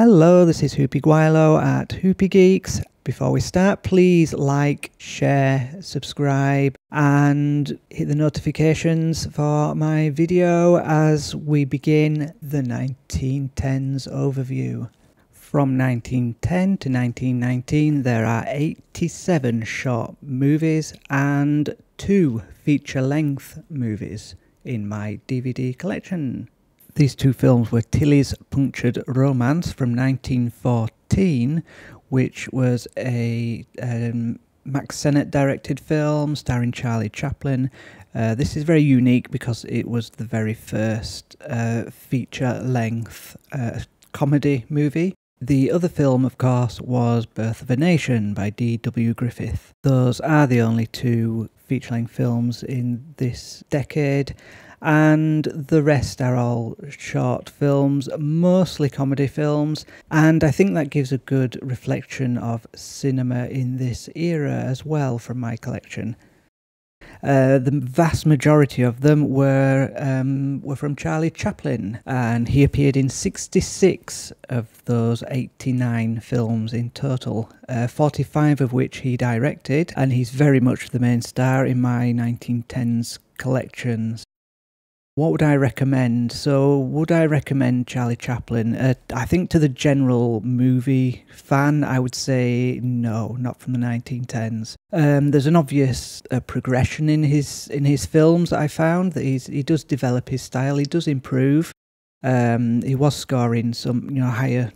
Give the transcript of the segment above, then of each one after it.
Hello, this is Hoopy Guilo at Hoopy Geeks. Before we start, please like, share, subscribe and hit the notifications for my video as we begin the 1910s overview. From 1910 to 1919 there are 87 short movies and 2 feature-length movies in my DVD collection. These 2 films were Tilly's Punctured Romance from 1914, which was a Max Sennett directed film starring Charlie Chaplin. This is very unique because it was the very first feature-length comedy movie. The other film, of course, was Birth of a Nation by D.W. Griffith. Those are the only 2 feature-length films in this decade, and the rest are all short films, mostly comedy films, and I think that gives a good reflection of cinema in this era as well from my collection. The vast majority of them were from Charlie Chaplin, and he appeared in 66 of those 89 films in total, 45 of which he directed, and he's very much the main star in my 1910s collections. What would I recommend? So, would I recommend Charlie Chaplin? I think to the general movie fan, I would say no, not from the 1910s. There's an obvious progression in his films that I found, that he does develop his style, he does improve. He was scoring some higher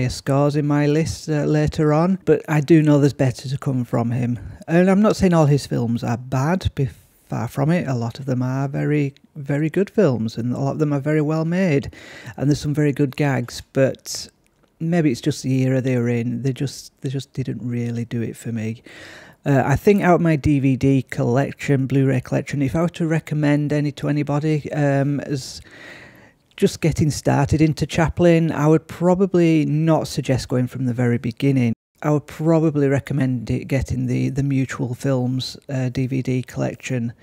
scores in my list later on, but I do know there's better to come from him. And I'm not saying all his films are bad. Far from it. A lot of them are very, very good films, and a lot of them are very well made, and there's some very good gags, but maybe it's just the era they were in. They just didn't really do it for me. I think out of my DVD collection, Blu-ray collection, if I were to recommend any to anybody as just getting started into Chaplin, I would probably not suggest going from the very beginning. I would probably recommend getting the Mutual Films DVD collection.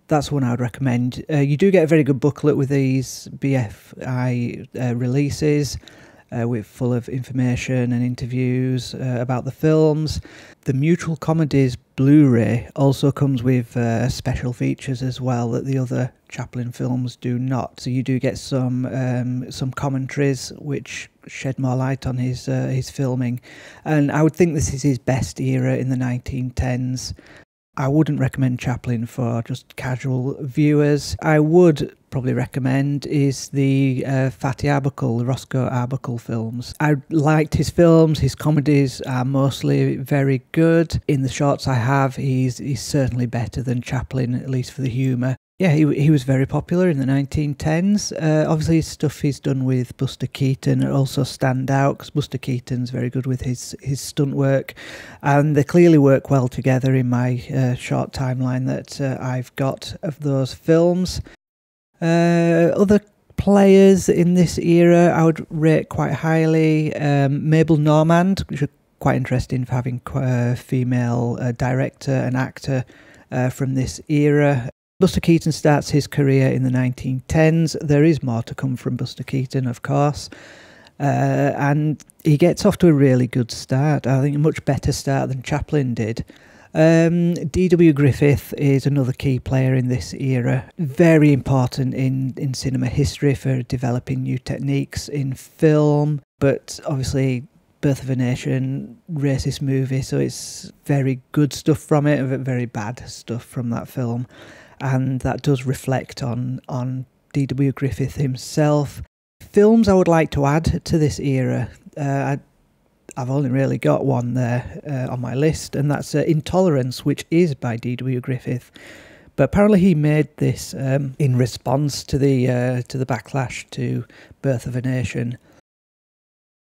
That's one I would recommend. You do get a very good booklet with these BFI releases, full of information and interviews about the films. The Mutual Comedies Blu-ray also comes with special features as well that the other Chaplin films do not. So you do get some commentaries which shed more light on his filming, and I would think this is his best era in the 1910s. I wouldn't recommend Chaplin for just casual viewers. I would probably recommend is the Fatty Arbuckle, the Roscoe Arbuckle films. I liked his films. His comedies are mostly very good. In the shorts I have, he's certainly better than Chaplin, at least for the humour. Yeah, he was very popular in the 1910s. Obviously, stuff he's done with Buster Keaton also stand out, because Buster Keaton's very good with his stunt work, and they clearly work well together in my short timeline that I've got of those films. Other players in this era I would rate quite highly. Mabel Normand, which is quite interesting for having a female director and actor from this era. Buster Keaton starts his career in the 1910s. There is more to come from Buster Keaton, of course. And he gets off to a really good start. I think a much better start than Chaplin did. D.W. Griffith is another key player in this era. Very important in cinema history for developing new techniques in film. But obviously, Birth of a Nation, racist movie, so it's very good stuff from it, very bad stuff from that film. And that does reflect on D.W. Griffith himself. Films I would like to add to this era, I've only really got one there on my list, and that's Intolerance, which is by D.W. Griffith. But apparently he made this in response to the backlash to Birth of a Nation.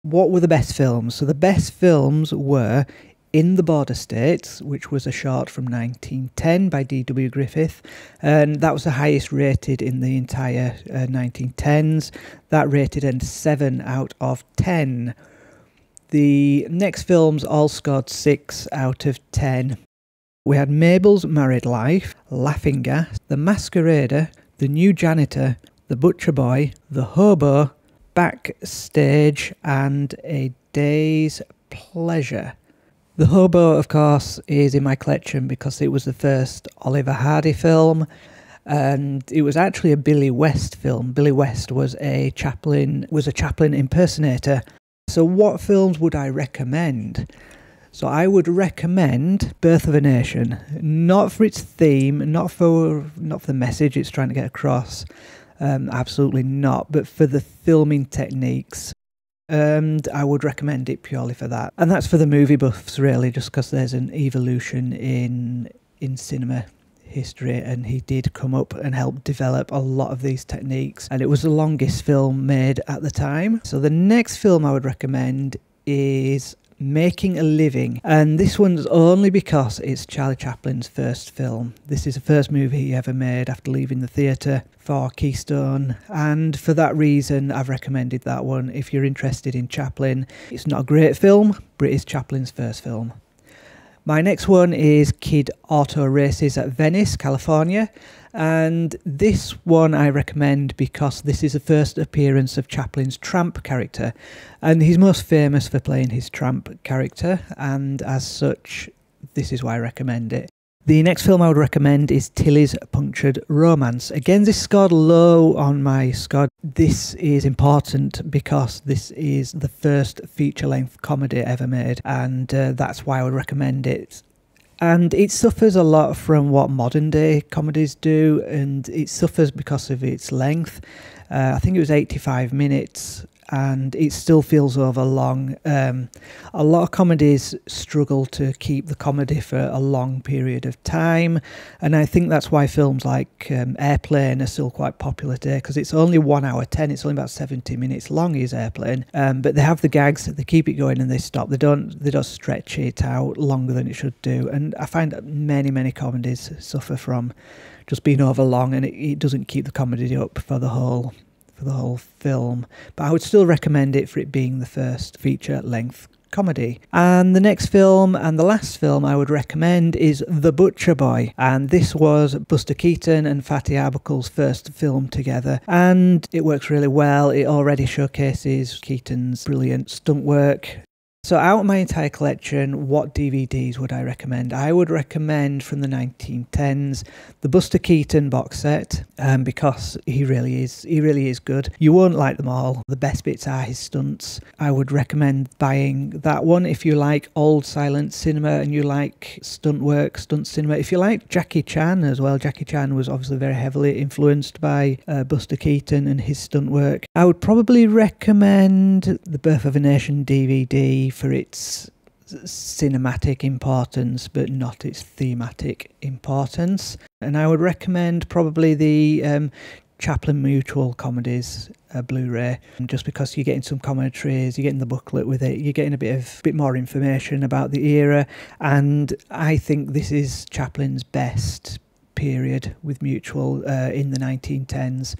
What were the best films? So the best films were In the Border States, which was a short from 1910 by D.W. Griffith, and that was the highest rated in the entire 1910s. That rated a 7 out of 10. The next films all scored 6 out of 10. We had Mabel's Married Life, Laughing Gas, The Masquerader, The New Janitor, The Butcher Boy, The Hobo, Backstage and A Day's Pleasure. The Hobo, of course, is in my collection because it was the first Oliver Hardy film, and it was actually a Billy West film. Billy West was a Chaplin impersonator. So what films would I recommend? So I would recommend Birth of a Nation, not for its theme, not for the message it's trying to get across, absolutely not, but for the filming techniques. And I would recommend it purely for that. And that's for the movie buffs, really, just because there's an evolution in cinema history, and he did come up and help develop a lot of these techniques, and it was the longest film made at the time. So the next film I would recommend is Making a Living, and this one's only because it's Charlie Chaplin's first film. This is the first movie he ever made after leaving the theatre for Keystone, and for that reason I've recommended that one if you're interested in Chaplin. It's not a great film, but it is Chaplin's first film. My next one is Kid Auto Races at Venice, California, and this one I recommend because this is the first appearance of Chaplin's tramp character, and he's most famous for playing his tramp character, and as such this is why I recommend it. The next film I would recommend is Tilly's Punctured Romance. Again, this scored low on my score. This is important because this is the first feature-length comedy ever made, and that's why I would recommend it. And it suffers a lot from what modern-day comedies do, and it suffers because of its length. I think it was 85 minutes, and it still feels overlong. A lot of comedies struggle to keep the comedy for a long period of time, and I think that's why films like Airplane are still quite popular today, because it's only 1 hour 10, it's only about 70 minutes long is Airplane, but they have the gags, they keep it going and they stop. They don't stretch it out longer than it should do, and I find that many comedies suffer from just being overlong, and it doesn't keep the comedy up for the whole film. But I would still recommend it for it being the first feature-length comedy. And the next film, and the last film I would recommend, is The Butcher Boy, and this was Buster Keaton and Fatty Arbuckle's first film together, and it works really well. It already showcases Keaton's brilliant stunt work. So out of my entire collection, what DVDs would I recommend? I would recommend from the 1910s the Buster Keaton box set, because he really is good. You won't like them all. The best bits are his stunts. I would recommend buying that one if you like old silent cinema and you like stunt work, stunt cinema. If you like Jackie Chan as well, Jackie Chan was obviously very heavily influenced by Buster Keaton and his stunt work. I would probably recommend the Birth of a Nation DVD for its cinematic importance but not its thematic importance, and I would recommend probably the Chaplin Mutual comedies Blu-ray, just because you're getting some commentaries, you're getting the booklet with it, you're getting a bit more information about the era, and I think this is Chaplin's best period with Mutual in the 1910s.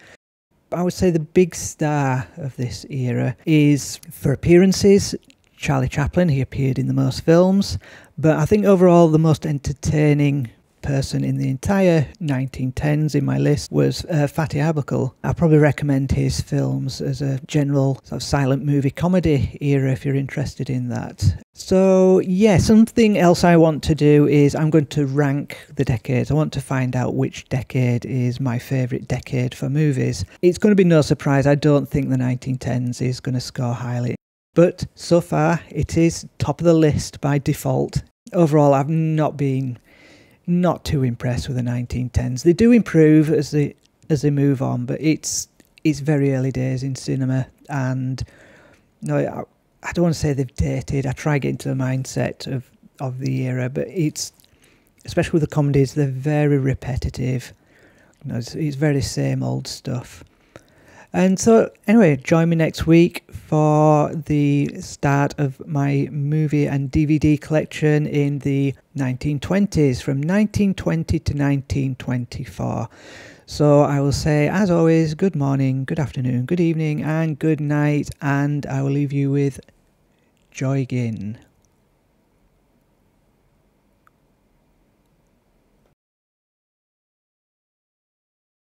I would say the big star of this era is, for appearances, Charlie Chaplin. He appeared in the most films, but I think overall the most entertaining person in the entire 1910s in my list was Fatty Arbuckle. I'll probably recommend his films as a general sort of silent movie comedy era if you're interested in that. So yeah, something else I want to do is I'm going to rank the decades. I want to find out which decade is my favourite decade for movies. It's going to be no surprise, I don't think the 1910s is going to score highly. But so far, it is top of the list by default. Overall, I've not too impressed with the 1910s. They do improve as they move on, but it's very early days in cinema, and no, I don't want to say they've dated. I try to get into the mindset of the era, but it's, especially with the comedies, they're very repetitive. You know, it's very same old stuff. And so anyway, join me next week for the start of my movie and DVD collection in the 1920s, from 1920 to 1924. So I will say, as always, good morning, good afternoon, good evening, and good night, and I will leave you with Joy Gin.